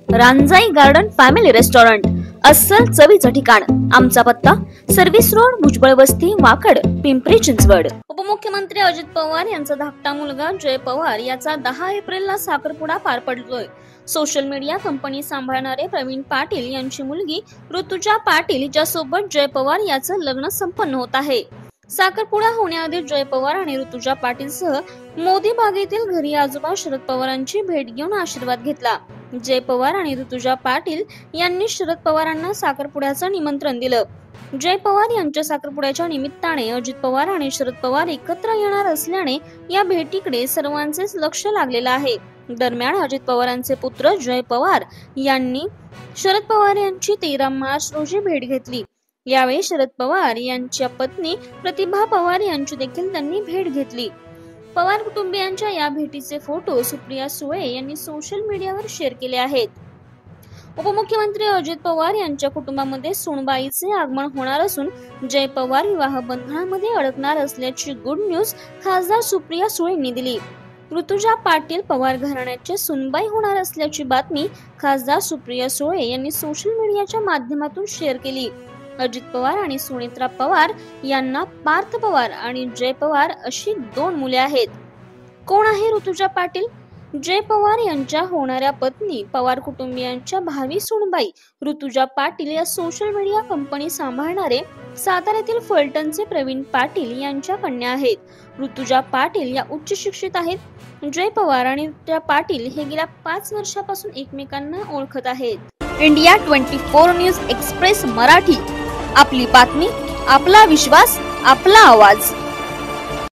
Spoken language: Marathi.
रांजाई गार्डन फॅमिली रेस्टॉरंट, अस्सल चवीचं ठिकाण. आमचा पत्ता सर्व्हिस रोड, भुजबळ वस्ती, वाकड, पिंपरी चिंचवड. उपमुख्यमंत्री अजित पवार यांचा धाकटा मुलगा जय पवार याचा 10 एप्रिलला साखरपुडा पार पडतोय. सोशल मीडिया कंपनी सांभाळणारे प्रवीण पाटील यांची मुलगी ऋतुजा पाटील हिच्यासोबत जय पवार याचं लग्न संपन्न होत आहे. साखरपुडा होण्याआधी जय पवार आणि ऋतुजा पाटीलसह मोदी बागेतील घरी आजोबा शरद पवारांची भेट घेऊन आशीर्वाद घेतला. जय पवार आणि ऋतुजा पाटील यांनी शरद पवारांना साखरपुड्याचं निमंत्रण दिलं. जय पवार यांच्या साखरपुड्याच्या निमित्ताने अजित पवार आणि शरद पवार एकत्र येणार असल्याने या भेटीकडे सर्वांचेच लक्ष लागलेलं आहे. दरम्यान अजित पवारांचे पुत्र जय पवार यांनी शरद पवार यांची 13 मार्च रोजी भेट घेतली. यावेळी शरद पवार यांच्या पत्नी प्रतिभा पवार यांची देखील त्यांनी भेट घेतली. पवार कुटुंबियांच्या या भेटीचे फोटो सुप्रिया सुळे यांनी सोशल मीडियावर शेअर केले आहेत. उपमुख्यमंत्री अजित पवार यांच्या कुटुंबामध्ये सुनबाईचे आगमन होणार असून जय पवार विवाह बंधनामध्ये अडकणार असल्याची गुड न्यूज खासदार सुप्रिया सुळे यांनी दिली. ऋतुजा पाटील पवार घराण्याचे सुनबाई होणार असल्याची बातमी खासदार सुप्रिया सुळे यांनी सोशल मीडियाच्या माध्यमातून शेअर केली. अजित पवार आणि सुनेत्रा पवार यांना पार्थ पवार आणि जय पवार अशी 2 मुले आहेत. कोण आहे ऋतुजा पाटील? जय पवार यांच्या होणाऱ्या पत्नी, पवार कुटुंबियांच्या भावी सुनबाई ऋतुजा पाटील या सोशल मीडिया कंपनी सांभाळणारे साताऱ्यातील फलटणचे प्रवीण पाटील यांच्या कन्या आहेत. ऋतुजा पाटील या उच्च शिक्षित आहेत. जय पवार आणि ऋतुजा पाटील हे गेल्या 5 वर्षापासून एकमेकांना ओळखत आहेत. इंडिया 24 न्यूज एक्सप्रेस मराठी, आपली बातमी, आपला विश्वास, आपला आवाज.